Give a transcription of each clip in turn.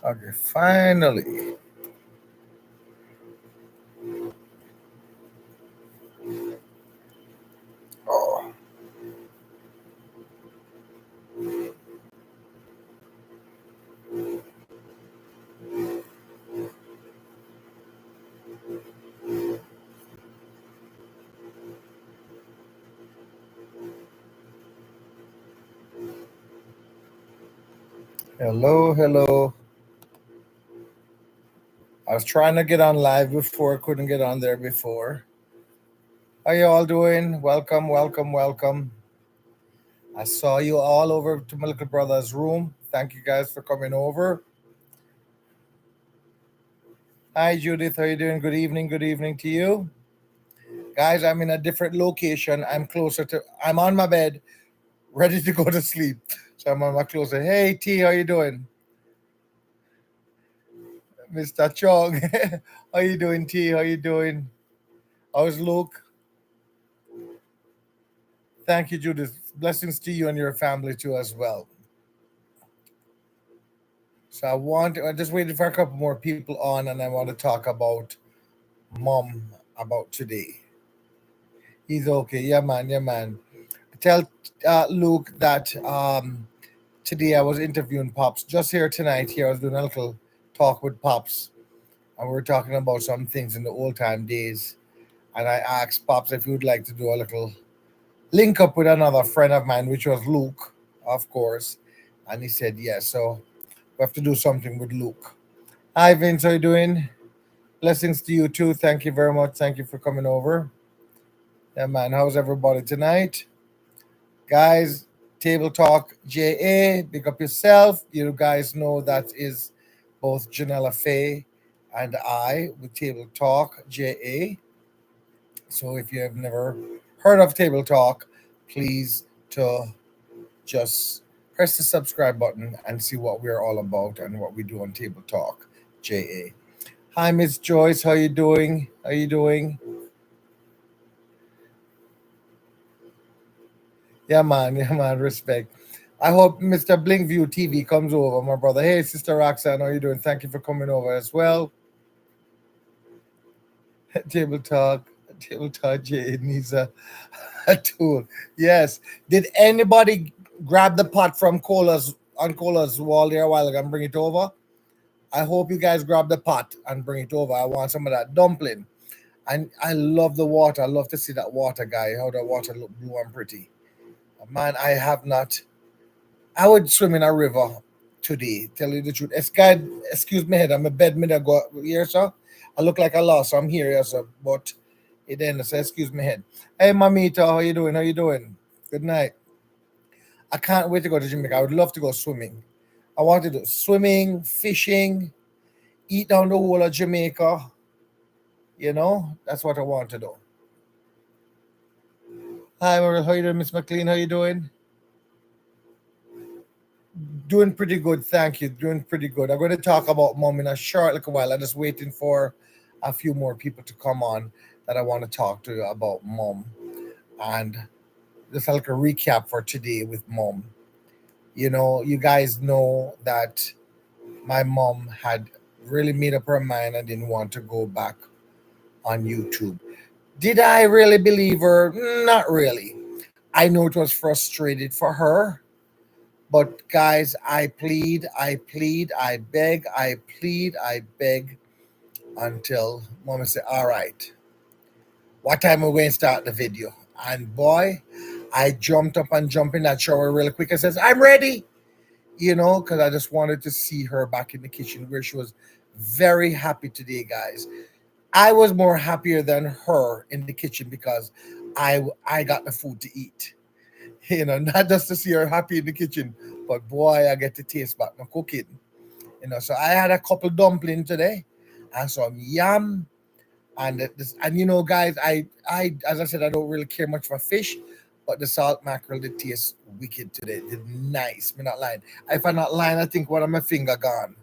Okay, finally. Oh, hello, hello. I was trying to get on live before, couldn't get on there before. How you all doing? Welcome, welcome, welcome. I saw you all over to my little brother's room. Thank you guys for coming over. Hi, Judith. How you doing? Good evening to you. Guys, I'm in a different location. I'm on my bed, ready to go to sleep. So I'm on my closet. Hey, T, how you doing? Mr. Chong. How you doing, T? How you doing? How's Luke? Thank you, Judith. Blessings to you and your family too as well. So I'm just waiting for a couple more people on, and I want to talk about mom about today. He's okay. Yeah, man. Yeah, man. Tell Luke that today I was interviewing Pops just here tonight. Here I was doing a little talk with Pops, and we were talking about some things in the old time days. And I asked Pops if he would like to do a little link up with another friend of mine, which was Luke, of course. And he said yes. So we have to do something with Luke. Hi, Vince. How you doing? Blessings to you too. Thank you very much. Thank you for coming over. Yeah, man. How's everybody tonight? Guys, Table Talk JA, big up yourself. You guys know that is both Janella Faye and I with Table Talk JA. So if you have never heard of Table Talk, please to just press the subscribe button and see what we're all about and what we do on Table Talk JA. Hi, Miss Joyce. How you doing? How you doing? Yeah, man. Yeah, man. Respect. I hope Mr. Blinkview TV comes over, my brother. Hey, Sister Roxanne, how you doing? Thank you for coming over as well. Table Talk. Table Talk J needs a tool. Yes. Did anybody grab the pot from Cola's wall there a while ago and bring it over? I hope you guys grab the pot and bring it over. I want some of that dumpling. And I love the water. I love to see that water, guy. How the water look blue and pretty. Man, I have not. I would swim in a river today. Tell you the truth. Excuse me, head. I'm a bed me that go here, sir. I look like I lost. So I'm here, yes, sir. But it then say, excuse me, head. Hey, mamita, how you doing? How you doing? Good night. I can't wait to go to Jamaica. I would love to go swimming. I want to do swimming, fishing, eat down the whole of Jamaica. That's what I want to do. Hi, Merle. How you doing, Miss McLean? How you doing? Doing pretty good, thank you. Doing pretty good. I'm going to talk about mom in a short little while. I'm just waiting for a few more people to come on that I want to talk to about mom. And just like a recap for today with mom. You guys know that my mom had really made up her mind and didn't want to go back on YouTube. Did I really believe her? Not really. I know it was frustrated for her. But guys, I plead, I beg, I plead, I beg until mama said, all right, what time are we going to start the video? And boy, I jumped up and jumped in that shower really quick and says, I'm ready, because I just wanted to see her back in the kitchen where she was very happy today, guys. I was more happier than her in the kitchen because I got the food to eat. Not just to see her happy in the kitchen, but boy, I get to taste back my cooking. So I had a couple dumplings today and some yam and guys, I as I said, I don't really care much for fish, but the salt mackerel did taste wicked today. It did nice. Me not lying. If I'm not lying, I think one of my finger gone.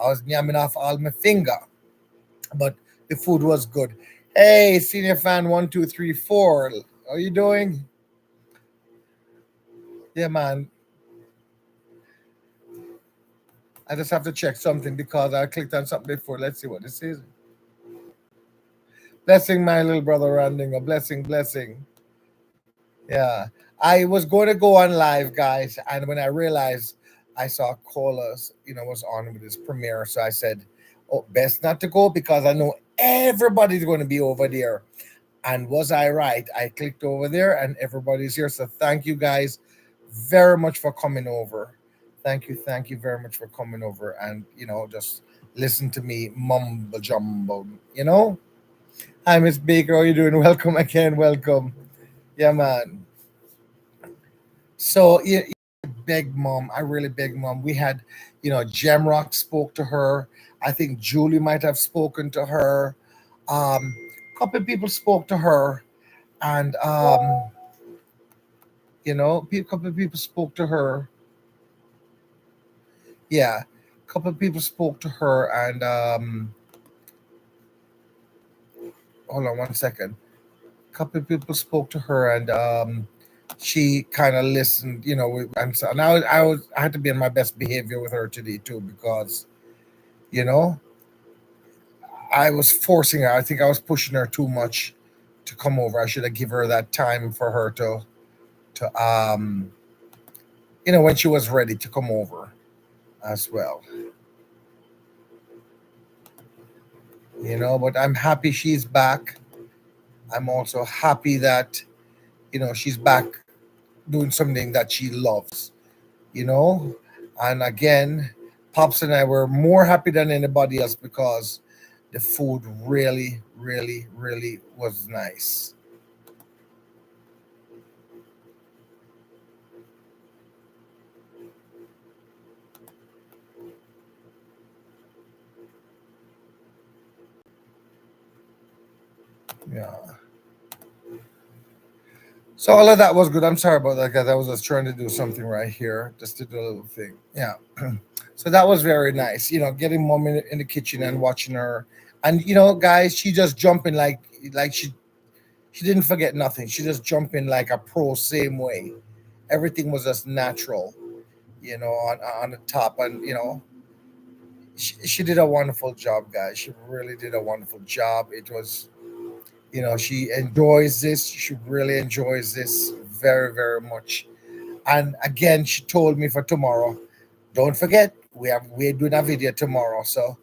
I was yamming off all my finger, but the food was good. Hey, senior fan 1 2 3 4, how you doing? Yeah, man. I just have to check something because I clicked on something before. Let's see what this is. Blessing, my little brother Randing. A blessing, blessing. Yeah. I was going to go on live, guys, and when I realized I saw Colas, was on with his premiere, so I said, "Oh, best not to go because I know everybody's going to be over there." And was I right? I clicked over there, and everybody's here. So thank you guys very much for coming over. Thank you very much for coming over, and just listen to me mumble jumble. Hi, Miss Baker. How you doing? Welcome again. Welcome. Yeah, man. So yeah, beg mom. I really beg mom. We had, Jamrock spoke to her. I think Julie might have spoken to her. A couple of people spoke to her, and a couple of people spoke to her. Yeah, a couple of people spoke to her, and hold on one second. A couple of people spoke to her, and she kind of listened. And I had to be in my best behavior with her today too because you know I was forcing her. I think I was pushing her too much to come over. I should have given her that time for her to when she was ready to come over as well. But I'm happy she's back. I'm also happy that she's back doing something that she loves. You know, and again, Pops and I were more happy than anybody else because the food really, really, really was nice. Yeah. So all of that was good. I'm sorry about that, guys. I was just trying to do something right here, just to do a little thing. Yeah. So that was very nice. Getting mom in the kitchen and watching her, and guys, she just jumping like she didn't forget nothing. She just jumped in like a pro, same way. Everything was just natural, on the top, and she did a wonderful job, guys. She really did a wonderful job. It was she enjoys this. She really enjoys this very, very much. And again, she told me for tomorrow, don't forget we're doing a video tomorrow. So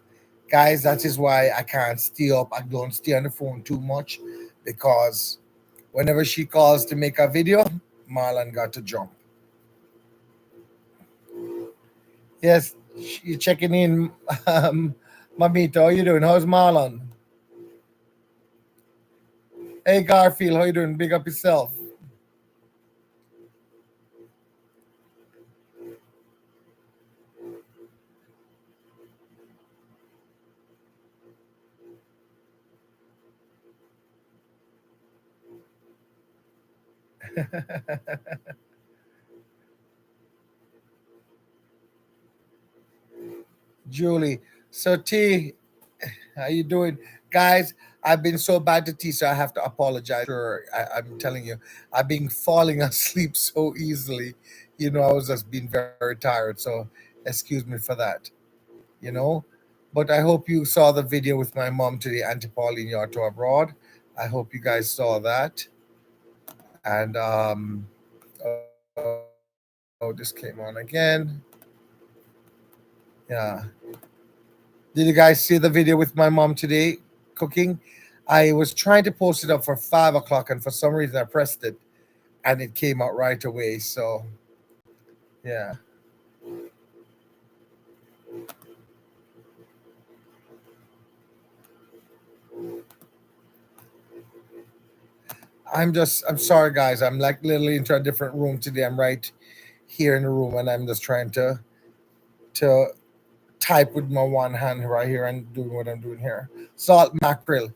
guys, that is why I can't stay up. I don't stay on the phone too much because whenever she calls to make a video, Marlon got to jump. Yes, you checking in, Mamito. How you doing? How's Marlon? Hey Garfield, how you doing? Big up yourself. Julie. So T, how you doing, guys? I've been so bad to tea, so I have to apologize. Sure, I'm telling you, I've been falling asleep so easily. I was just being very, very tired. So excuse me for that. You know, but I hope you saw the video with my mom today, Auntie Pauline Yato abroad. I hope you guys saw that. And oh, this came on again. Yeah. Did you guys see the video with my mom today cooking? I was trying to post it up for 5 o'clock, and for some reason I pressed it, and it came out right away. So yeah, I'm sorry, guys. I'm like literally into a different room today. I'm right here in the room, and I'm just trying to type with my one hand right here and doing what I'm doing here. Salt mackerel.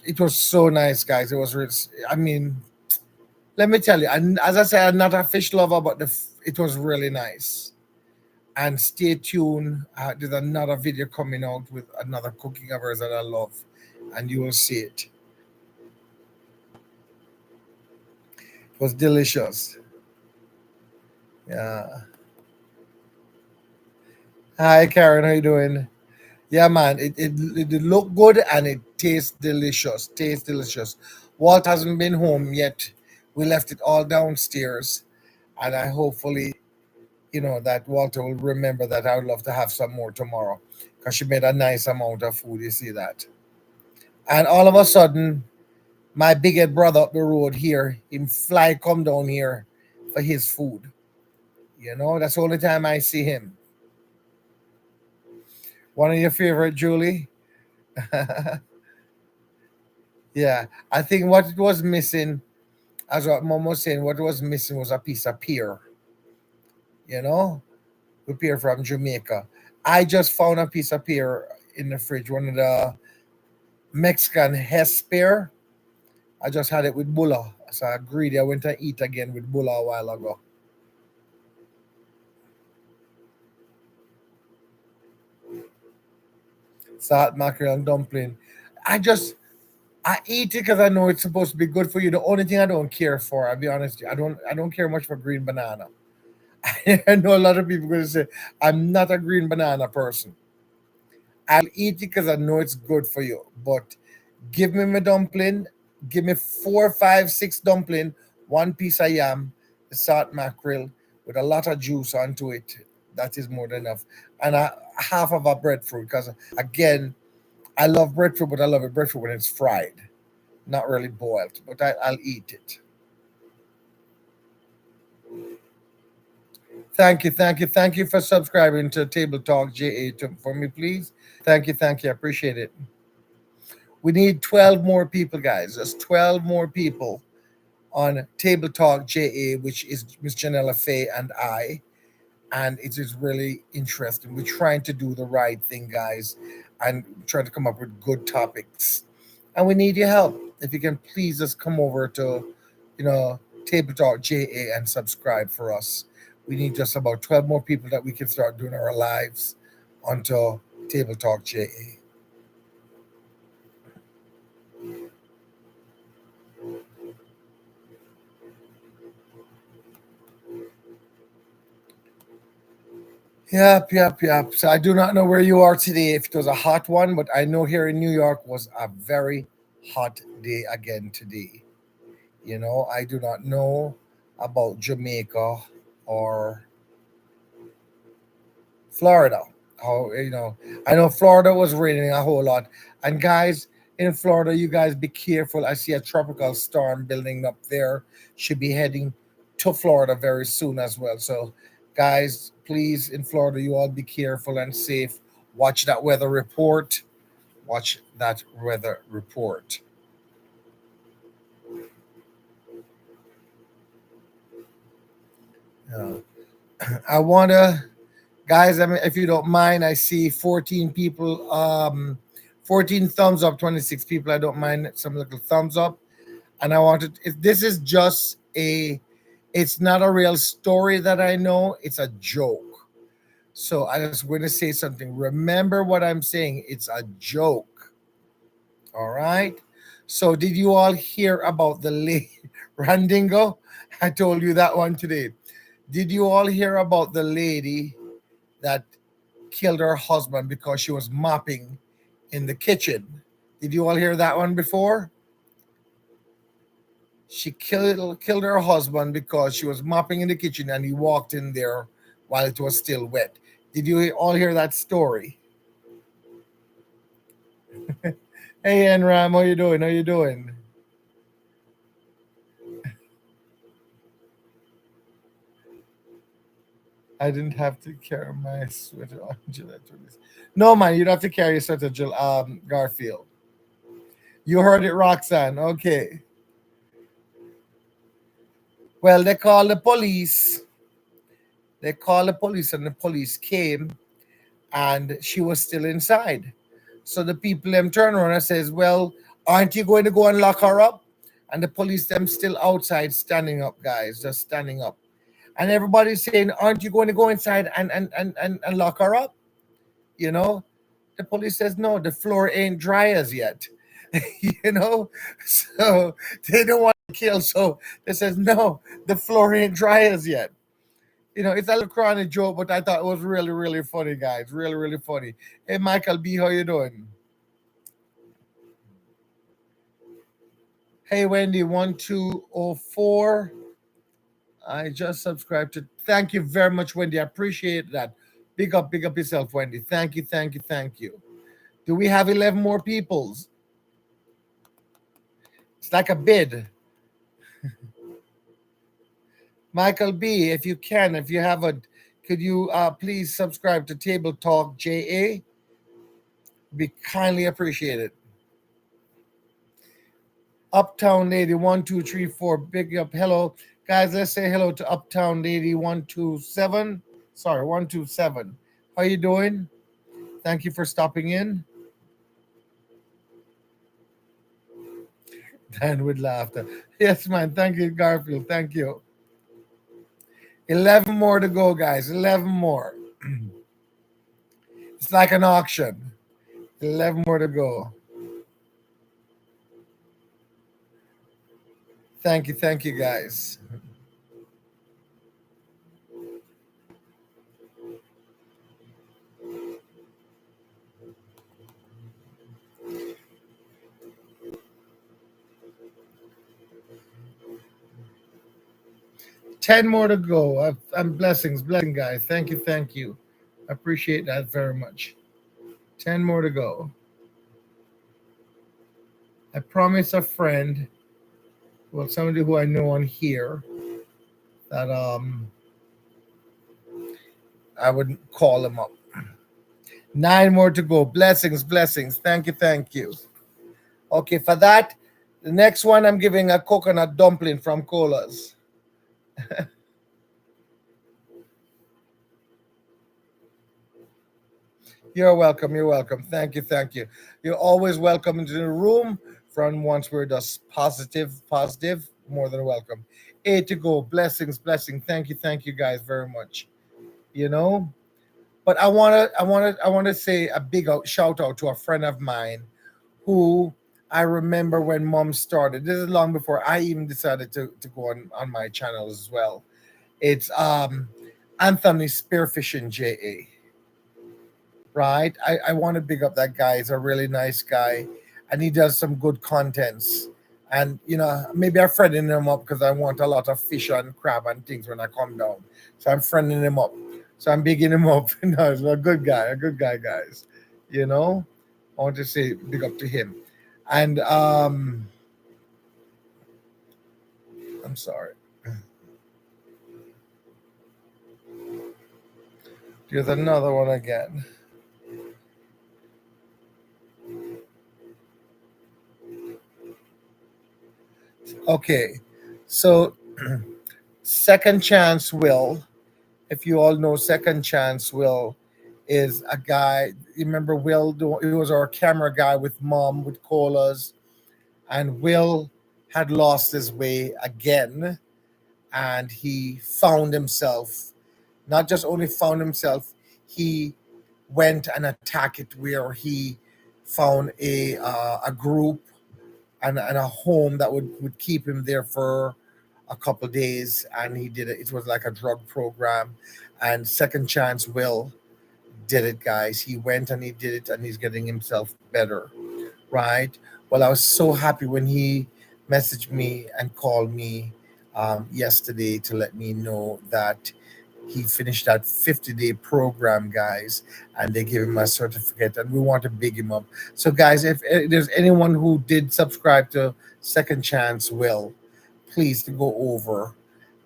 It was so nice, guys. It was really, I mean, let me tell you, and as I said, I'm not a fish lover, but it was really nice. And stay tuned. There's another video coming out with another cooking of hers that I love, and you will see it. It was delicious. Yeah. Hi, Karen. How you doing? Yeah, man. It look good and it tastes delicious. Tastes delicious. Walt hasn't been home yet. We left it all downstairs, and I hopefully, that Walter will remember that I would love to have some more tomorrow, because she made a nice amount of food. You see that? And all of a sudden, my big head brother up the road here, him fly come down here for his food. That's the only time I see him. One of your favorite, Julie? Yeah, I think what it was missing, as what Mom was saying, what was missing was a piece of pear, you know, the pear from Jamaica. I just found a piece of pear in the fridge, one of the Mexican Hess pear. I just had it with bulla. So I greedy. I went to eat again with bulla a while ago. Salt mackerel and dumpling. I just I eat it because I know it's supposed to be good for you. The only thing I don't care for, I'll be honest, I don't care much for green banana. I know a lot of people going to say I'm not a green banana person. I'll eat it because I know it's good for you. But give me my dumpling, give me four, five, six dumpling, one piece of yam, the salt mackerel with a lot of juice onto it. That is more than enough. And half of a breadfruit, because again, I love breadfruit, but I love it breadfruit when it's fried, not really boiled. But I'll eat it. Thank you, thank you, thank you for subscribing to Table Talk JA for me, please. Thank you, I appreciate it. We need 12 more people, guys. Just 12 more people on Table Talk JA, which is Miss Janella Faye and I. And it is really interesting. We're trying to do the right thing, guys, and trying to come up with good topics. And we need your help. If you can please just come over to, you know, Table Talk JA and subscribe for us. We need just about 12 more people that we can start doing our lives onto Table Talk JA. Yep, yep, yep. So I do not know where you are today, if it was a hot one, but I know here in New York was a very hot day again today. I do not know about Jamaica or Florida. I know Florida was raining a whole lot. And guys, in Florida, you guys be careful. I see a tropical storm building up there. Should be heading to Florida very soon as well. So, guys, please, in Florida, you all be careful and safe. Watch that weather report. Watch that weather report. Yeah. I want to Guys, I mean, if you don't mind, I see 14 people, 14 thumbs up, 26 people. I don't mind some little thumbs up. And I wanted, if this is just it's not a real story that I know, it's a joke. So I was going to say something. Remember what I'm saying. It's a joke. All right. So did you all hear about the lady Randingo? I told you that one today. Did you all hear about the lady that killed her husband because she was mopping in the kitchen? Did you all hear that one before? She killed her husband because she was mopping in the kitchen and he walked in there while it was still wet. Did you all hear that story? Hey, Enram, how you doing? How you doing? I didn't have to carry my sweater on July 20th. No, man, you don't have to carry your sweater, Garfield. You heard it, Roxanne. Okay. Well, they called the police. They called the police, and the police came, and she was still inside. So the people them turn around and says, "Well, aren't you going to go and lock her up?" And the police them still outside standing up, guys, just standing up. And everybody's saying, "Aren't you going to go inside and lock her up?" You know, the police says, "No, the floor ain't dry as yet." you know, so they don't want to kill. So they says, "No, the floor ain't dry as yet." it's a little corny joke, but I thought it was really, really funny, guys. Really, really funny. Hey, Michael B, how you doing? Hey, Wendy, 1204. I just subscribed to. Thank you very much, Wendy. I appreciate that. Big up yourself, Wendy. Thank you, thank you, thank you. Do we have 11 more peoples? It's like a bid. Michael B, if you can, if you have a, could you please subscribe to Table Talk JA? Be kindly appreciated. Uptown Lady 1234, big up. Hello, guys. Let's say hello to Uptown Lady 127. Sorry, 127. How you doing? Thank you for stopping in. Dan with laughter. Yes, man. Thank you, Garfield. Thank you. 11 more to go, guys. 11 more. It's like an auction. 11 more to go. Thank you, guys. 10 more to go. I'm blessing, guys. Thank you. I appreciate that very much. 10 more to go. I promised a friend, well, somebody who I know on here, that I would call him up. 9 more to go. Blessings. Thank you. Okay, for that, the next one I'm giving a coconut dumpling from Colas. You're welcome. You're welcome. Thank you. You're always welcome into the room. From once we're just positive, more than welcome. 8 to go. Blessing. Thank you guys very much. You know, but I wanna say a big shout out to a friend of mine who I remember when Mom started. This is long before I even decided to go on my channel as well. It's Anthony Spearfishing JA, right? I want to big up that guy. He's a really nice guy, and he does some good contents. And maybe I'm friending him up because I want a lot of fish and crab and things when I come down. So I'm friending him up. So I'm bigging him up. No, he's a good guy, guys. You know, I want to say big up to him. And I'm sorry. There's another one again. Okay, so Second Chance Will, if you all know Second Chance Will, is a guy. You remember Will? He was our camera guy with Mom with colas, and Will had lost his way again, and he found himself. Not just only found himself, he went and attacked it where he found a group and a home that would keep him there for a couple days, and he did it. It was like a drug program, and Second Chance Will did it, guys. He went and he did it, and he's getting himself better, right? Well, I was so happy when he messaged me and called me yesterday to let me know that he finished that 50-day program, guys, and they gave him a certificate, and we want to big him up. So, guys, if there's anyone who did subscribe to Second Chance Will, please to go over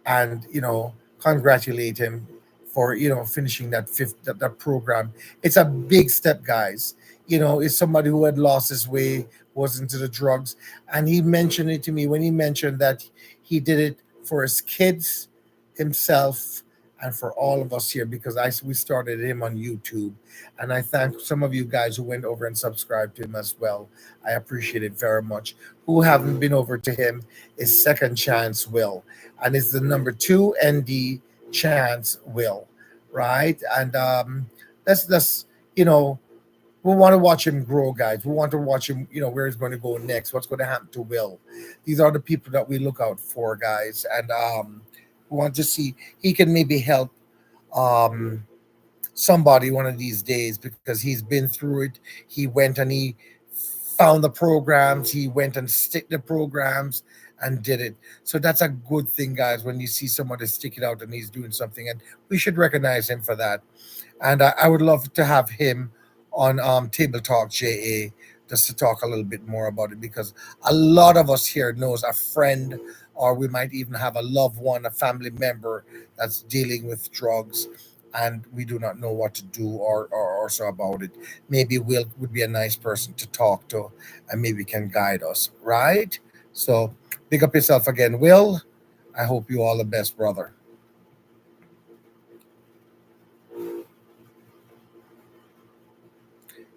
and congratulate him for finishing that program. It's a big step, guys. It's somebody who had lost his way, was into the drugs, and he mentioned it to me when he mentioned that he did it for his kids, himself, and for all of us here, because we started him on YouTube, and I thank some of you guys who went over and subscribed to him as well. I appreciate it very much. Who haven't been over to him is Second Chance Will, and it's the number 2 ND Chance Will, right? And let's we want to watch him grow, guys. We want to watch him, where he's going to go next, what's going to happen to Will. These are the people that we look out for, guys, and we want to see he can maybe help um, somebody one of these days, because he's been through it. He went and he found the programs, he went and stick the programs and did it. So that's a good thing, guys, when you see somebody stick it out and he's doing something, and we should recognize him for that. And I would love to have him on Table Talk JA, just to talk a little bit more about it, because a lot of us here knows a friend, or we might even have a loved one, a family member that's dealing with drugs, and we do not know what to do, or so about it. Maybe Will would be a nice person to talk to, and maybe can guide us, right? So pick up yourself again, Will. I hope you all the best, brother.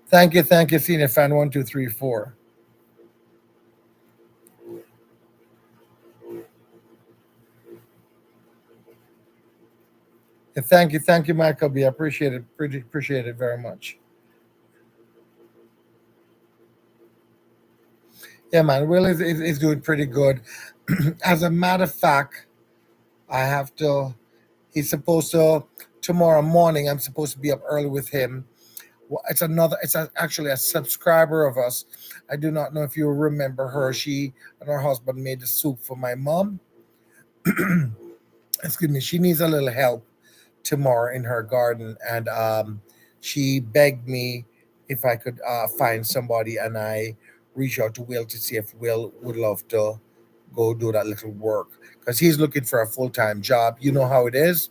Thank you, senior fan 1234. And thank you, Michael B. I appreciate it, pretty appreciate it very much. Yeah, man, Will is doing pretty good. As a matter of fact, I have to. He's supposed to tomorrow morning. I'm supposed to be up early with him. Well, it's another. Actually a subscriber of us. I do not know if you remember her. She and her husband made the soup for my mom. Excuse me. She needs a little help tomorrow in her garden, and she begged me if I could find somebody, and I reached out to Will to see if Will would love to go do that little work, because he's looking for a full-time job. You know how it is,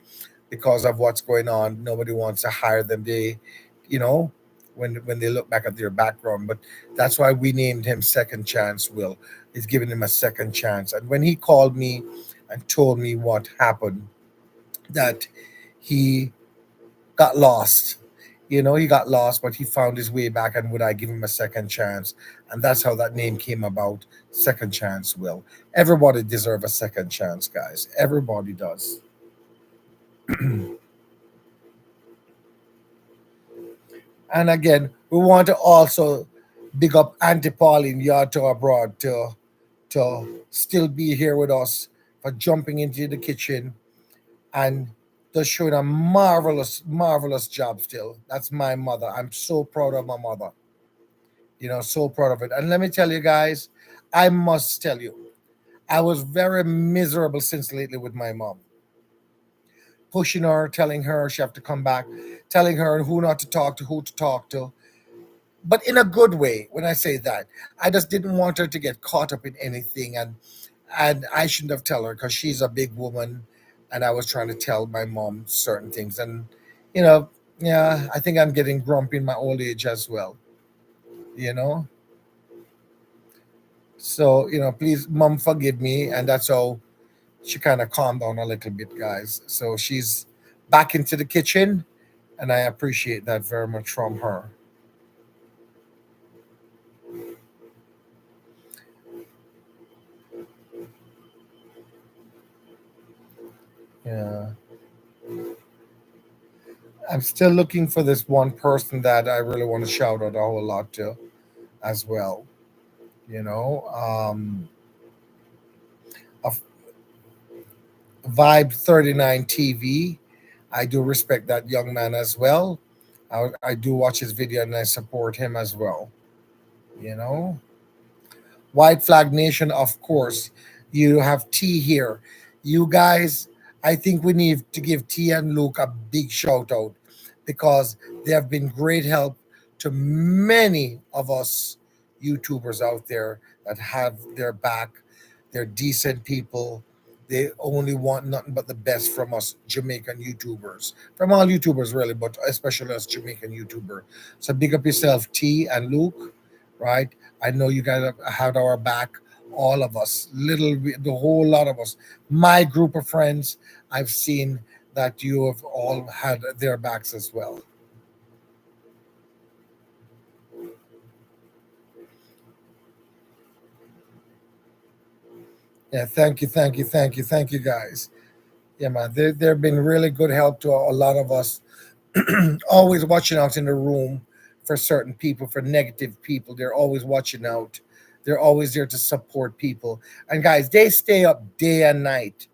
because of what's going on. Nobody wants to hire them. They, you know, when they look back at their background. But that's why we named him Second Chance. Will is giving him a second chance. And when he called me and told me what happened, that he got lost. He got lost, but he found his way back. And would I give him a second chance? And that's how that name came about. Second Chance. Will, everybody deserve a second chance, guys. Everybody does. And again, we want to also big up Auntie Pauline Yato abroad to still be here with us, for jumping into the kitchen and just showing a marvelous, marvelous job still. That's my mother. I'm so proud of my mother. So proud of it. And let me tell you guys, I must tell you, I was very miserable since lately with my mom. Pushing her, telling her she have to come back, telling her who not to talk to, who to talk to. But in a good way. When I say that, I just didn't want her to get caught up in anything, and I shouldn't have tell her, because she's a big woman, and I was trying to tell my mom certain things, and you know, yeah, I think I'm getting grumpy in my old age as well. You know, so please, mom, forgive me, and that's how she kind of calmed down a little bit, guys. So she's back into the kitchen, and I appreciate that very much from her. Yeah. I'm still looking for this one person that I really want to shout out a whole lot to as well. You know, a Vibe 39 TV. I do respect that young man as well. I do watch his video and I support him as well. You know, White Flag Nation, of course. You have T here. You guys, I think we need to give T and Luke a big shout out, because they have been great help to many of us YouTubers out there that have their back. They're decent people. They only want nothing but the best from us Jamaican YouTubers, from all YouTubers really, but especially us Jamaican YouTuber. So big up yourself, T and Luke, right? I know you guys have had our back, all of us, the whole lot of us. My group of friends, I've seen that you have all had their backs as well. Yeah, thank you, guys. Yeah, man, they've been really good help to a lot of us. Always watching out in the room for certain people, for negative people. They're always watching out. They're always there to support people. And guys, they stay up day and night,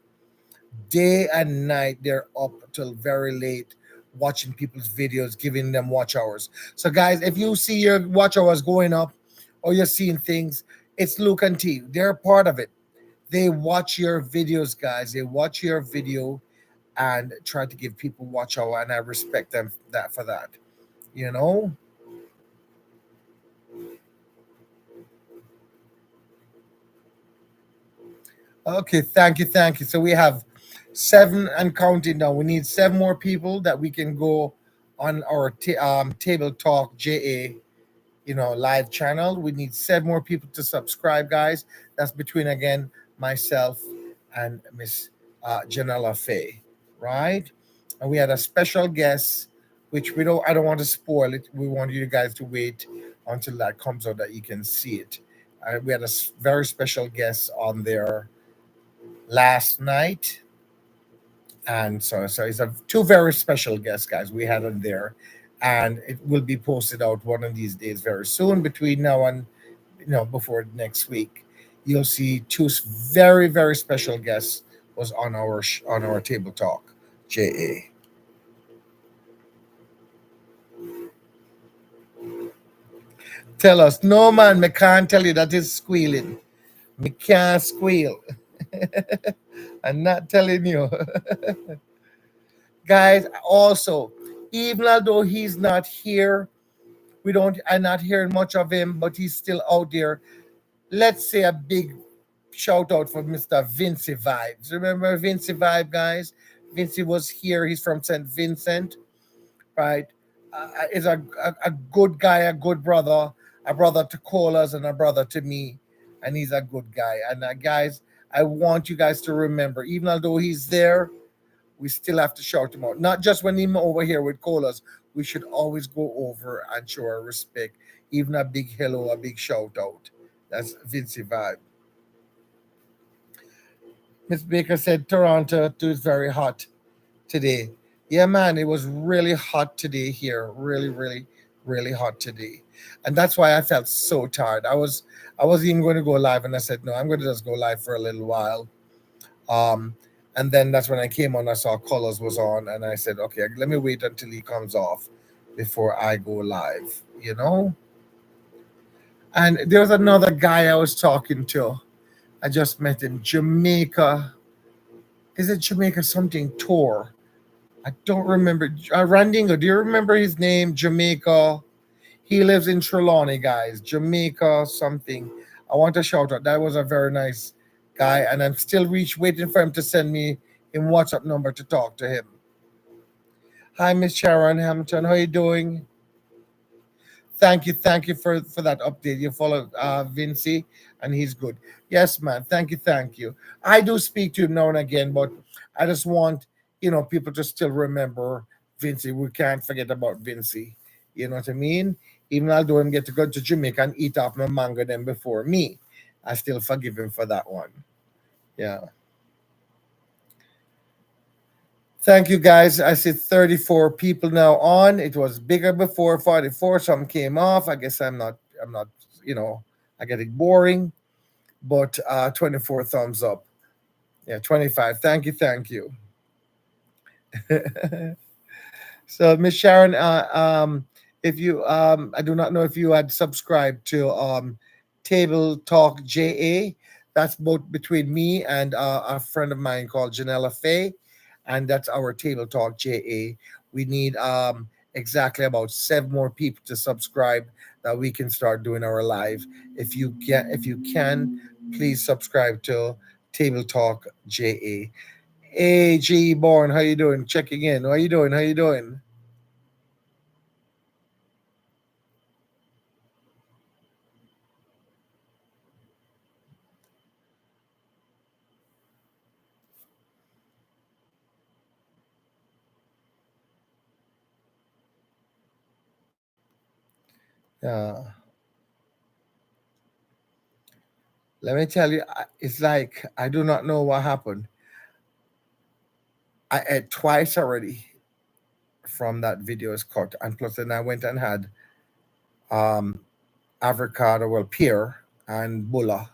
Day and night, they're up till very late watching people's videos, giving them watch hours. So, guys, if you see your watch hours going up or you're seeing things, it's Luke and T. They're a part of it. They watch your videos, guys. They watch your video and try to give people watch hour, and I respect them that for that. You know. Okay, thank you, thank you. So we have seven and counting now. We need seven more people that we can go on our table talk JA, live channel. We need seven more people to subscribe, guys. That's between again myself and Miss Janella Faye, right? And we had a special guest, which we don't. I don't want to spoil it. We want you guys to wait until that comes out that you can see it. We had a very special guest on there last night, and so it's a two very special guests, guys. We had on there, and it will be posted out one of these days very soon. Between now and before next week, you'll see two very special guests was on our table talk. Ja, tell us. No, man, me can't tell you that is squealing. Me can't squeal. I'm not telling you. Guys, also, even although he's not here, we don't I'm not hearing much of him, but he's still out there. Let's say a big shout out for Mr. Vinci Vibes. Remember Vinci Vibe, guys? Vinci was here. He's from St. Vincent, right? Is a good guy, a good brother, a brother to Colas and a brother to me. And he's a good guy. And guys, I want you guys to remember, even although he's there, we still have to shout him out. Not just when he's over here with Colas. We should always go over and show our respect. Even a big hello, a big shout out. That's Vinci Vibe. Miss Baker said Toronto too is very hot today. Yeah, man, it was really hot today here. Really hot today. And that's why I felt so tired. I was even going to go live and I said, no, I'm going to just go live for a little while. Um, and then that's when I came on, I saw Colors was on, and I said, okay, let me wait until he comes off before I go live. And there was another guy I was talking to. I just met him, Jamaica. Is it Jamaica something tour? I don't remember. Randingo, do you remember his name? Jamaica. He lives in Trelawney, guys. Jamaica something. I want to shout out. That was a very nice guy, and I'm still waiting for him to send me in WhatsApp number to talk to him. Hi, Miss Sharon Hampton. How you doing? Thank you for that update. You followed Vinci, and he's good. Yes, man. Thank you. I do speak to him now and again, but I just want people to still remember Vinci. We can't forget about Vinci. You know what I mean? Even although him get to go to Jamaica and eat off my mango then before me, I still forgive him for that one. Yeah. Thank you guys. I see 34 people now on. It was bigger before 44. Some came off. I guess I'm not, you know, I get it boring. But 24 thumbs up. Yeah, 25. Thank you. So, Miss Sharon, if you, I do not know if you had subscribed to Table Talk JA. That's both between me and a friend of mine called Janella Faye, and that's our Table Talk JA. We need exactly about seven more people to subscribe that we can start doing our live. If you can, please subscribe to Table Talk JA. Hey, G Born, how you doing? Checking in. How you doing? How you doing? Yeah. Let me tell you, it's like I do not know what happened. I ate twice already from that video is cut, and plus then I went and had um avocado, well, pear and bulla,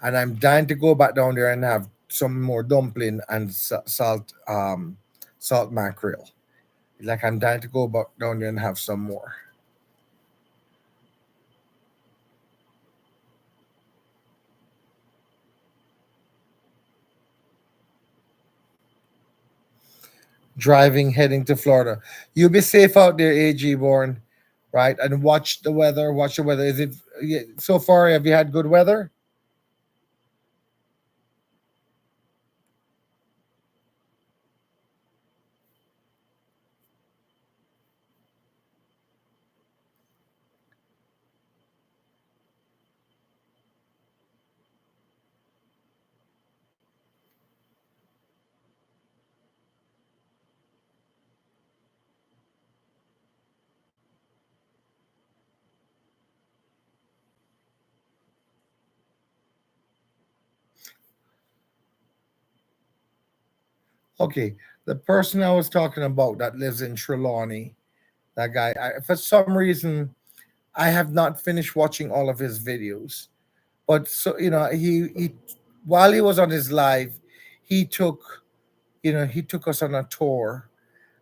and I'm dying to go back down there and have some more dumpling and salt mackerel. Like I'm dying to go back down there and have some more. Driving, heading to Florida. You be safe out there, AG Born, right? And watch the weather. Watch the weather. Is it yeah, so far? Have you had good weather? Okay, the person I was talking about that lives in Trelawney, that guy. For some reason, I have not finished watching all of his videos. But so he while he was on his live, he took he took us on a tour,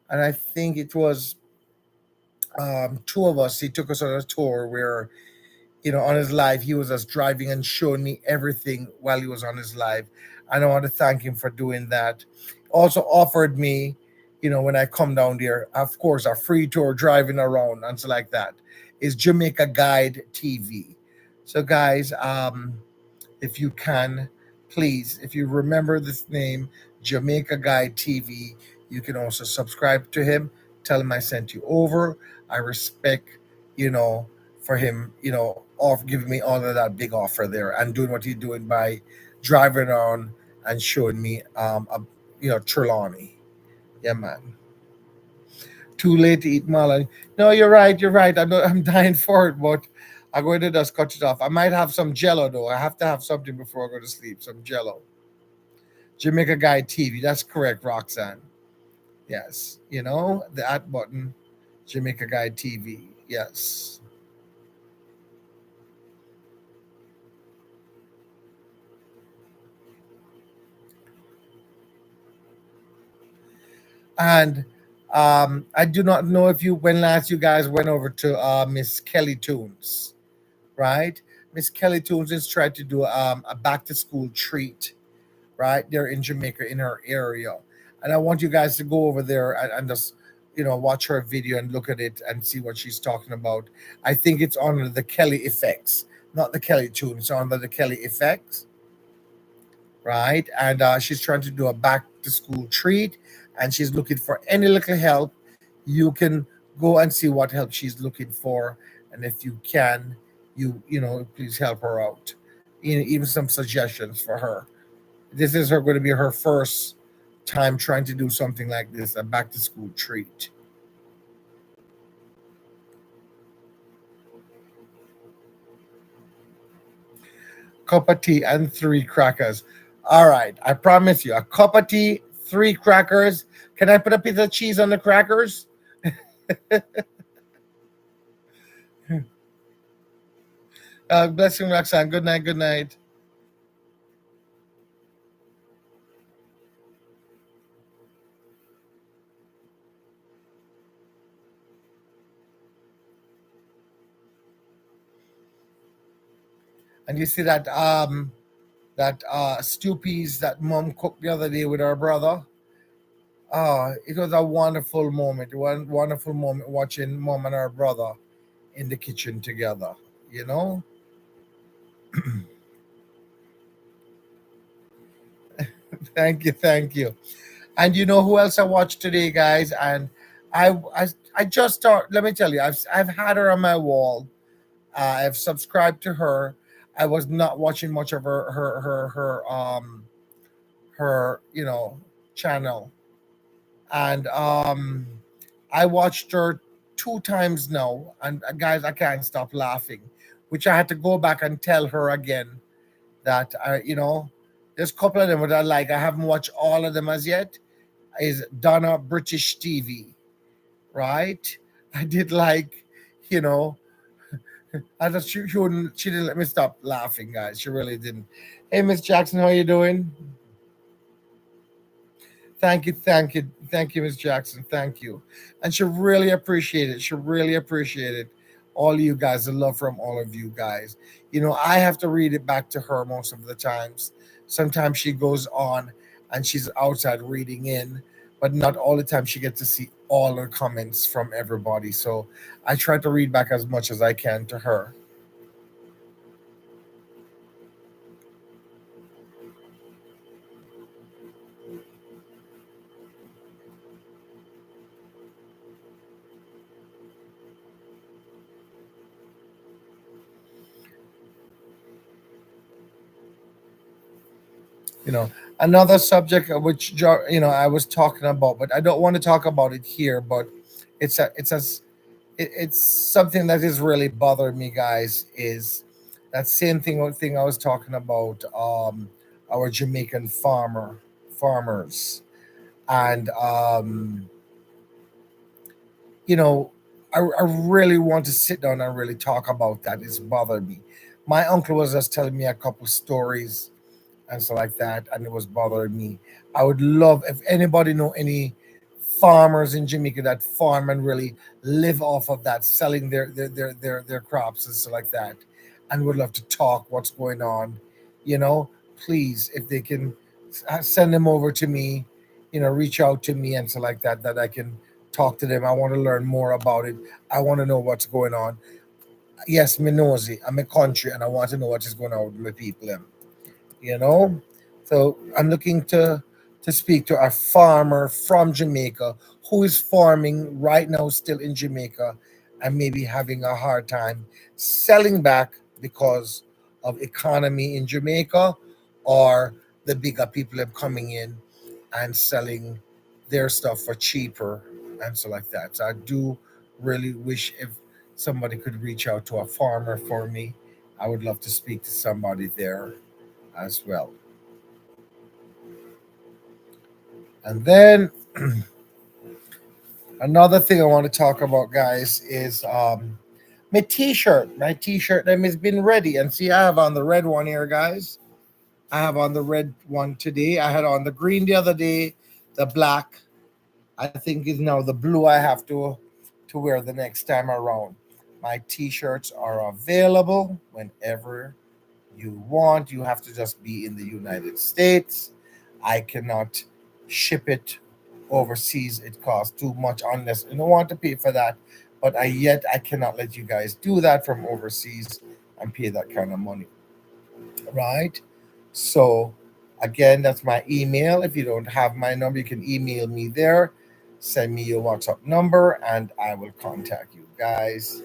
and I think it was two of us. He took us on a tour where on his live, he was just driving and showing me everything while he was on his live. And I want to thank him for doing that. Also offered me, when I come down there, of course, a free tour driving around and so like that. Is Jamaica Guide TV. So guys, if you can, please, if you remember this name, Jamaica Guide TV, you can also subscribe to him. Tell him I sent you over. I respect, you know, for him, off giving me all of that big offer there and doing what he's doing by driving on and showing me, Trelawney. Yeah, man. Too late to eat Malin. No, you're right. You're right. I'm dying for it, but I'm going to just cut it off. I might have some Jello though. I have to have something before I go to sleep. Some Jello. Jamaica Guy TV. That's correct, Roxanne. Yes. The at button. Jamaica Guy TV. Yes. And I do not know if you when last you guys went over to Miss Kelly Tunes, right? Miss Kelly Tunes is trying to do a back to school treat right there in Jamaica in her area. And I want you guys to go over there and just watch her video and look at it and see what she's talking about. I think it's under the Kelly effects, not the Kelly tune. It's under the Kelly effects, right? And she's trying to do a back to school treat, and she's looking for any little help. You can go and see what help she's looking for, and if you can, please help her out. Even some suggestions for her. This is her going to be her first time trying to do something like this, a back to school treat. Cup of tea and three crackers. All right, I promise you, a cup of tea, three crackers. Can I put a piece of cheese on the crackers? Bless you, Roxanne. Good night. Good night. And you see that stew peas that mom cooked the other day with her brother. It was a wonderful moment. One wonderful moment watching mom and her brother in the kitchen together. You know. Thank you, thank you. And you know who else I watched today, guys? And I just start. Let me tell you, I've had her on my wall. I've subscribed to her. I was not watching much of her channel, and I watched her two times now. And guys, I can't stop laughing, which I had to go back and tell her again that there's a couple of them that I like. I haven't watched all of them as yet. Is Donna British TV, right? I did like, you know, I just she didn't let me stop laughing, guys. She really didn't. Hey, Miss Jackson, how you doing? thank you, Miss Jackson. Thank you, and she really appreciate it. She really appreciate it. All you guys, the love from all of you guys. You know, I have to read it back to her most of the times. Sometimes she goes on and she's outside reading in, but not all the time she gets to see all the comments from everybody. So I try to read back as much as I can to her. You know, another subject which I was talking about, but I don't want to talk about it here. But it's something that is really bothering me, guys. Is that same thing I was talking about? Our Jamaican farmers, and you know, I really want to sit down and really talk about that. It's bothered me. My uncle was just telling me a couple stories and stuff like that, and it was bothering me. I would love if anybody know any farmers in Jamaica that farm and really live off of that, selling their crops and stuff like that, and would love to talk what's going on. You know, please, if they can send them over to me, reach out to me and stuff like that, that I can talk to them. I want to learn more about it. I want to know what's going on. Yes, me nosy. I'm a country, and I want to know what is going on with the people. You know. So I'm looking to speak to a farmer from Jamaica who is farming right now, still in Jamaica, and maybe having a hard time selling back because of economy in Jamaica, or the bigger people are coming in and selling their stuff for cheaper and so like that. So I do really wish if somebody could reach out to a farmer for me. I would love to speak to somebody there as well. And then another thing I want to talk about, guys, is my T-shirt. My T-shirt them has been ready, and see, I have on the red one here, guys. I have on the red one today. I had on the green the other day. The black, I think, is now the blue. I have to wear the next time around. My T-shirts are available whenever you want. You have to just be in the United States. I cannot ship it overseas. It costs too much unless you don't want to pay for that. But I cannot let you guys do that from overseas and pay that kind of money. Right? So again, that's my email. If you don't have my number, you can email me there. Send me your WhatsApp number and I will contact you guys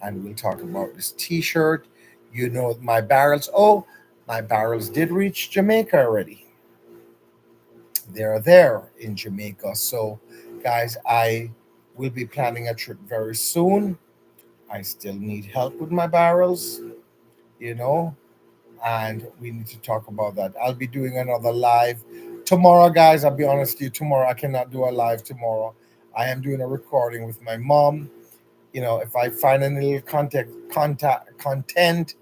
and we'll talk about this t-shirt. You know my barrels. Oh, my barrels did reach Jamaica already. They're there in Jamaica. So, guys, I will be planning a trip very soon. I still need help with my barrels, you know, and we need to talk about that. I'll be doing another live tomorrow, guys. I'll be honest with you. Tomorrow, I cannot do a live tomorrow. I am doing a recording with my mom. If I find any little content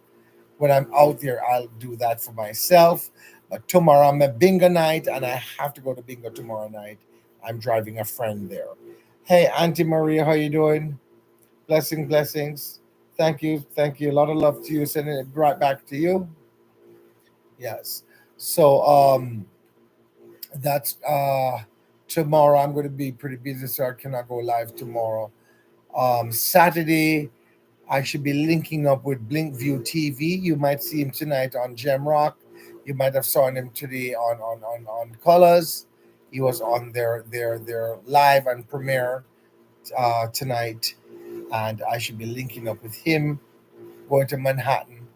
when I'm out there, I'll do that for myself. But tomorrow I'm a bingo night, and I have to go to bingo tomorrow night. I'm driving a friend there. Hey, Auntie Maria, how you doing? Blessings. Thank you. A lot of love to you. Sending it right back to you. Yes. So that's tomorrow. I'm going to be pretty busy, so I cannot go live tomorrow. Saturday, I should be linking up with Blinkview TV. You might see him tonight on Gemrock. You might have saw him today on Colors. He was on their live and premiere tonight, and I should be linking up with him, going to Manhattan,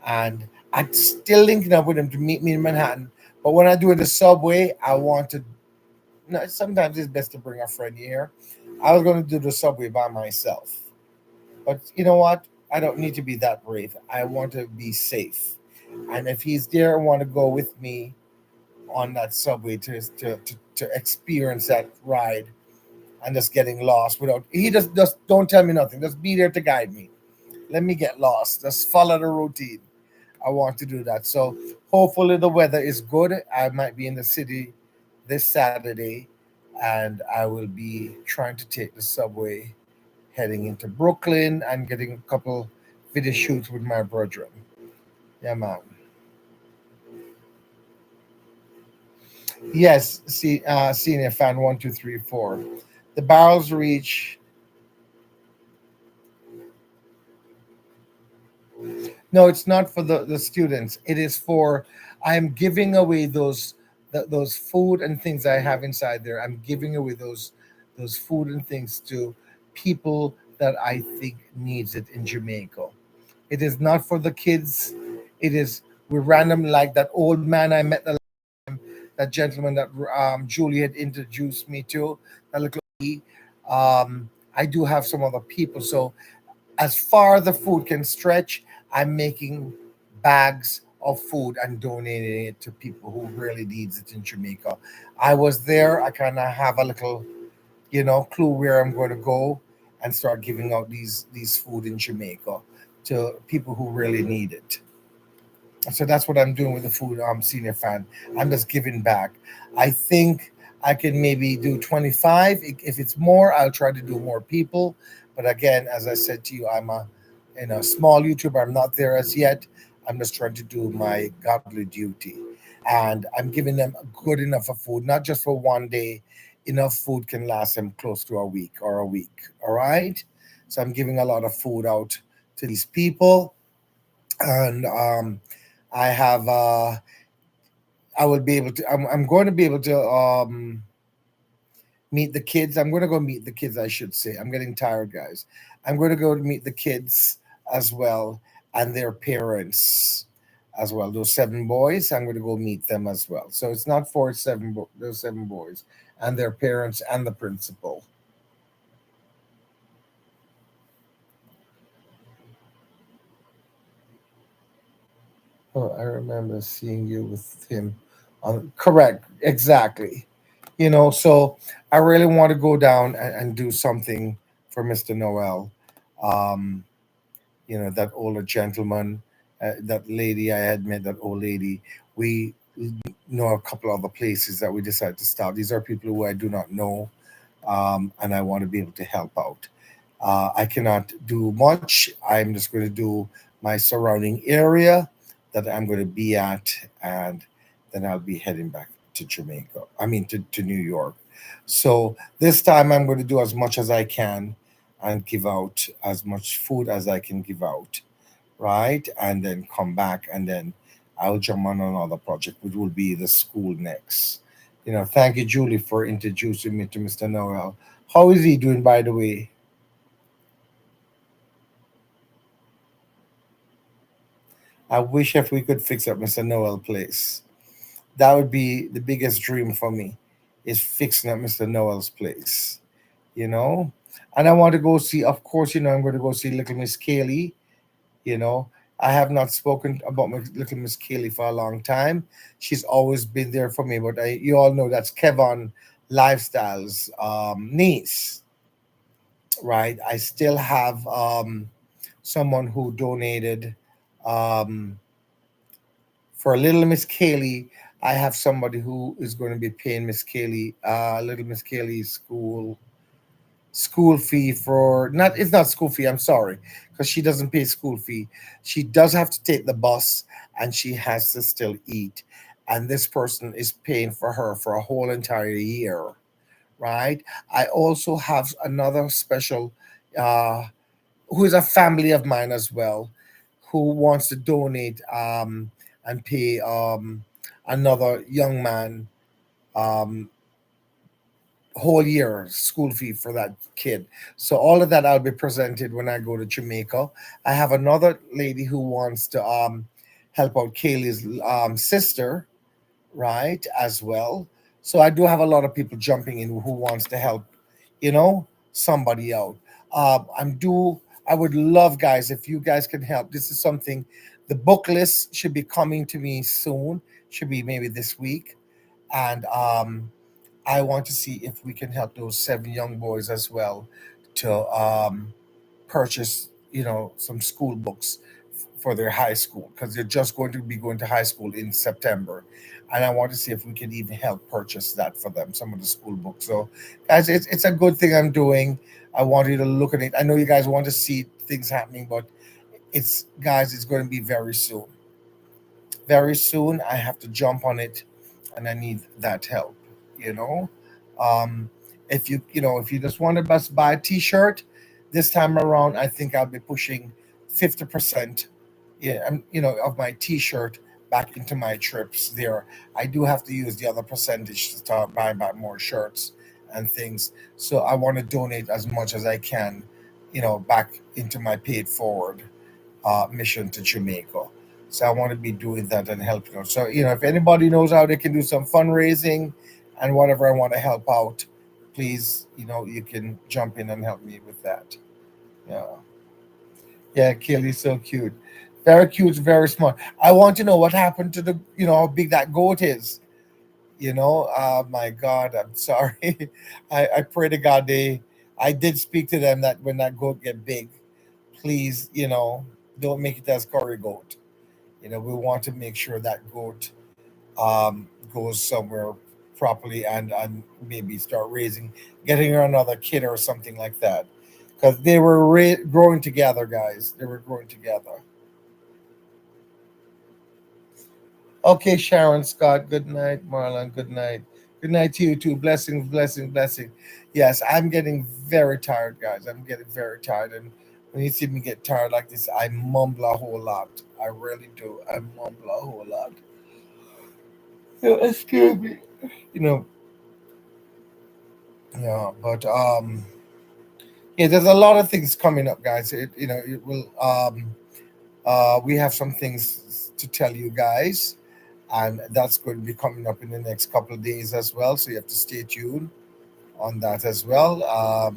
and I'm still linking up with him to meet me in Manhattan. But when I do it the subway, I want to. No, sometimes it's best to bring a friend here. I was going to do the subway by myself. But you know what? I don't need to be that brave. I want to be safe. And if he's there and want to go with me on that subway to experience that ride and just getting lost without he just don't tell me nothing. Just be there to guide me. Let me get lost. Just follow the routine. I want to do that. So hopefully the weather is good. I might be in the city this Saturday, and I will be trying to take the subway heading into Brooklyn and getting a couple video shoots with my brethren. Yeah, man. Yes, see, senior fan 1234. The barrels reach. No, it's not for the students. It is for. I'm giving away those food and things I have inside there. I'm giving away those food and things to people that I think needs it in Jamaica. It is not for the kids. It is we random like that old man I met that gentleman that Julie had introduced me to. That little lady. I do have some other people. So as far the food can stretch, I'm making bags of food and donating it to people who really needs it in Jamaica. I was there. I kind of have a little, clue where I'm going to go and start giving out these food in Jamaica to people who really need it. So that's what I'm doing with the food senior fan. I'm just giving back. I think I can maybe do 25. If it's more, I'll try to do more people. But again, as I said to you, I'm a small YouTuber. I'm not there as yet. I'm just trying to do my godly duty. And I'm giving them good enough of food, not just for one day. Enough food can last them close to a week or a week. All right. So I'm giving a lot of food out to these people. And I have I will be able to I'm going to be able to meet the kids. I'm going to go meet the kids, I should say. I'm getting tired, guys. I'm going to go to meet the kids as well and their parents as well. Those seven boys, I'm going to go meet them as well. So it's not for those seven boys and their parents and the principal. Oh, I remember seeing you with him. Correct, exactly. So I really want to go down and do something for Mr. Noel. Um, that older gentleman, that lady I had met, that old lady. We know a couple other places that we decided to stop. These are people who I do not know, and I want to be able to help out. I cannot do much. I'm just going to do my surrounding area that I'm going to be at, and then I'll be heading back to Jamaica. I mean, to New York. So this time I'm going to do as much as I can and give out as much food as I can give out, right? And then come back, and then I'll jump on another project, which will be the school next. Thank you, Julie, for introducing me to Mr. Noel. How is he doing, by the way? I wish if we could fix up Mr. Noel place. That would be the biggest dream for me, is fixing up Mr. Noel's place. You know, and I want to go see. Of course, I'm going to go see Little Miss Kaylee. You know, I have not spoken about my Little Miss Kaylee for a long time. She's always been there for me, but you all know that's Kevin Lifestyle's niece, right? I still have someone who donated. Um, for Little Miss Kaylee, I have somebody who is going to be paying Miss Kaylee, Little Miss Kaylee's school fee for not. It's not school fee. I'm sorry, because she doesn't pay school fee. She does have to take the bus, and she has to still eat. And this person is paying for her for a whole entire year, right? I also have another special, uh, who is a family of mine as well, who wants to donate and pay another young man um, whole year school fee for that kid. So all of that I'll be presented when I go to Jamaica. I have another lady who wants to help out Kaylee's sister, right, as well. So I do have a lot of people jumping in who wants to help, somebody out. I'm do. I would love, guys, if you guys can help. This is something. The book list should be coming to me soon. Should be maybe this week, and I want to see if we can help those seven young boys as well to purchase, some school books for their high school because they're just going to be going to high school in September. And I want to see if we can even help purchase that for them, some of the school books. So, guys, it's a good thing I'm doing. I want you to look at it. I know you guys want to see things happening, but it's going to be very soon. Very soon. I have to jump on it, and I need that help. You know, um, if you just want to just buy a T-shirt, this time around, I think I'll be pushing 50%. Yeah, of my T-shirt back into my trips. There, I do have to use the other percentage to start buying back more shirts and things. So I want to donate as much as I can, back into my paid forward mission to Jamaica. So I want to be doing that and helping out. So if anybody knows how they can do some fundraising and whatever I want to help out, please, you can jump in and help me with that. Yeah, yeah, Kelly's so cute, very cute, very smart. I want to know what happened to the, how big that goat is. My God, I'm sorry. I pray to God I did speak to them that when that goat get big, please, don't make it as curry goat. We want to make sure that goat goes somewhere properly and maybe start raising, getting her another kid or something like that. Because they were growing together, guys. They were growing together. Okay, Sharon Scott, good night. Marlon, good night. Good night to you too. Blessings, blessings, blessing. Yes, I'm getting very tired, guys. I'm getting very tired. And when you see me get tired like this, I mumble a whole lot. I really do. I mumble a whole lot. Excuse me. You know, yeah, but yeah, there's a lot of things coming up, guys. It will we have some things to tell you guys, and that's going to be coming up in the next couple of days as well. So you have to stay tuned on that as well.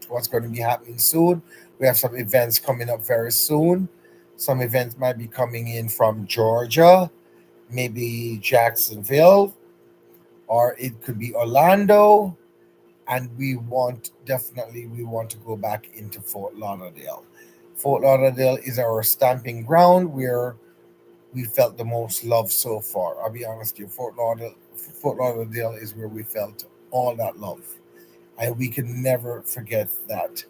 What's going to be happening soon? We have some events coming up very soon. Some events might be coming in from Georgia, maybe Jacksonville, or it could be Orlando. And we want to go back into Fort Lauderdale. Fort Lauderdale is our stamping ground where we felt the most love so far. I'll be honest with you, Fort Lauderdale is where we felt all that love, and we can never forget that.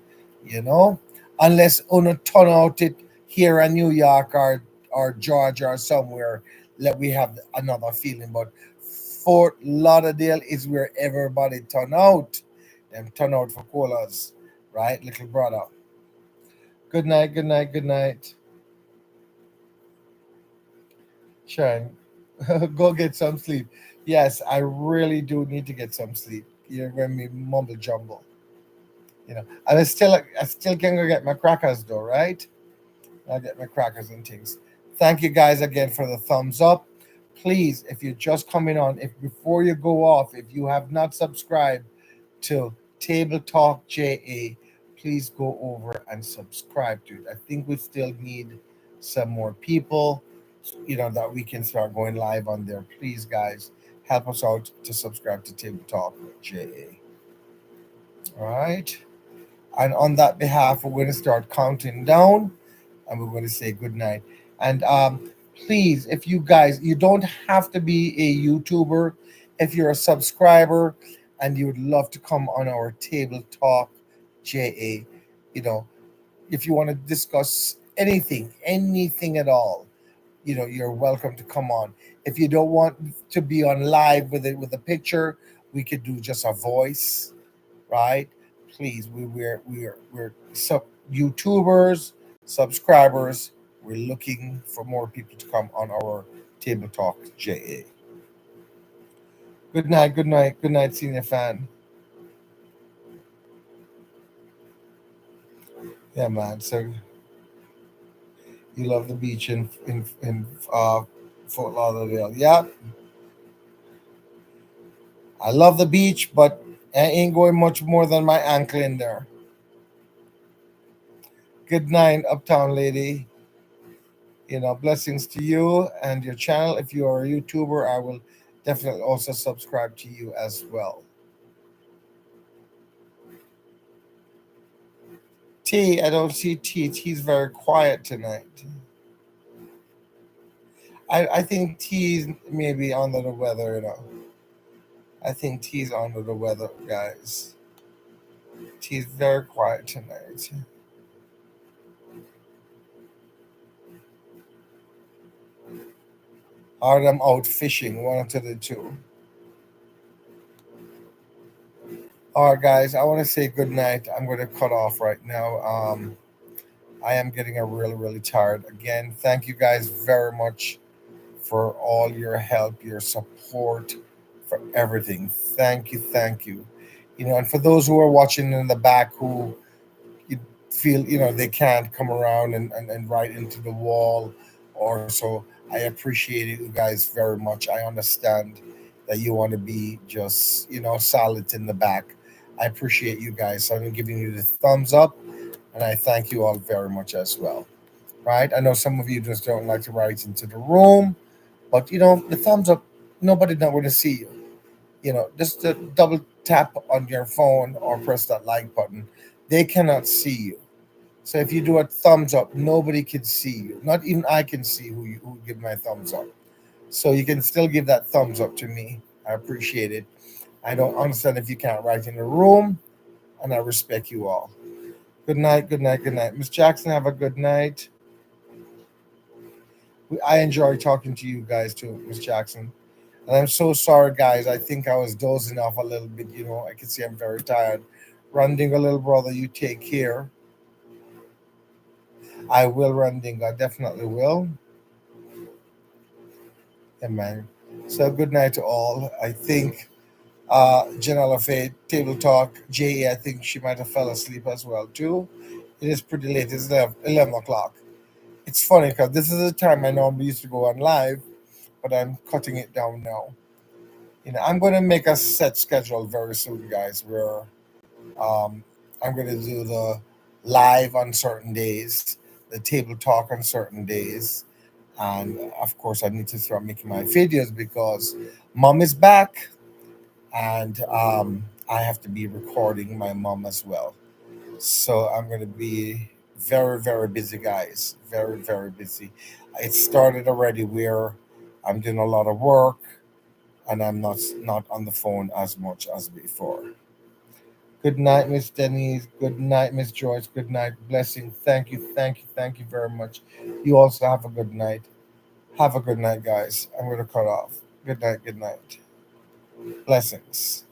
You know, unless Una turn out it here in New York or Georgia or somewhere, let we have another feeling. But Fort Lauderdale is where everybody turn out. Them turn out for colas, right, little brother? Good night, good night, good night. Sharon, go get some sleep. Yes, I really do need to get some sleep. You're going to be mumble jumble. And I still can go get my crackers though, right? I'll get my crackers and things. Thank you guys again for the thumbs up. Please, if you're just coming on, if before you go off, if you have not subscribed to Table Talk JA, please go over and subscribe to it. I think we still need some more people, that we can start going live on there. Please, guys, help us out to subscribe to Table Talk JA. All right. And on that behalf, we're going to start counting down and we're going to say good night. And please, if you guys, you don't have to be a YouTuber. If you're a subscriber and you would love to come on our Table Talk JA, you know, if you want to discuss anything at all, you're welcome to come on. If you don't want to be on live with a picture, we could do just a voice, right? Please, we're YouTubers, subscribers. We're looking for more people to come on our Table Talk JA. Good night, good night, good night, senior fan. Yeah, man. So you love the beach in Fort Lauderdale? Yeah, I love the beach, but I ain't going much more than my ankle in there. Good night, Uptown Lady. Blessings to you and your channel. If you are a YouTuber, I will definitely also subscribe to you as well. T, I don't see T. T's very quiet tonight. I think T's maybe under the weather, you know. I think T's under the weather, guys. T's very quiet tonight. Are them out fishing? One of the two. All right, guys. I want to say good night. I'm going to cut off right now. I am getting a really tired. Again, thank you guys very much for all your help, your support, for everything. Thank you, thank you. You know, and for those who are watching in the back who you feel they can't come around and write into the wall or so, I appreciate it, you guys, very much. I understand that you want to be just solid in the back. I appreciate you guys, so I'm giving you the thumbs up, and I thank you all very much as well. Right, I know some of you just don't like to write into the room, but the thumbs up, nobody not going to see you. Just double tap on your phone or press that like button. They cannot see you. So if you do a thumbs up, nobody can see you. Not even I can see who give my thumbs up. So you can still give that thumbs up to me. I appreciate it. I don't understand if you can't write in the room, and I respect you all. Good night, good night, good night. Miss Jackson, have a good night. I enjoy talking to you guys too, Miss Jackson. And I'm so sorry, guys. I think I was dozing off a little bit. I can see I'm very tired. Randinga, little brother, you take care. I will, Randinga. Definitely will. Amen. So good night to all. I think Janella Faye, Table Talk, JE, I think she might have fell asleep as well too. It is pretty late. It's 11 o'clock. It's funny because this is the time I normally used to go on live, but I'm cutting it down now. I'm going to make a set schedule very soon, guys, where Um, I'm going to do the live on certain days, the table talk on certain days. And of course, I need to start making my videos because mom is back, and I have to be recording my mom as well. So I'm going to be very busy, guys. Very busy. It started already where I'm doing a lot of work, and I'm not on the phone as much as before. Good night, Miss Denise. Good night, Miss Joyce. Good night. Blessing. Thank you very much. You also have a good night. Have a good night, guys. I'm going to cut off. Good night. Blessings.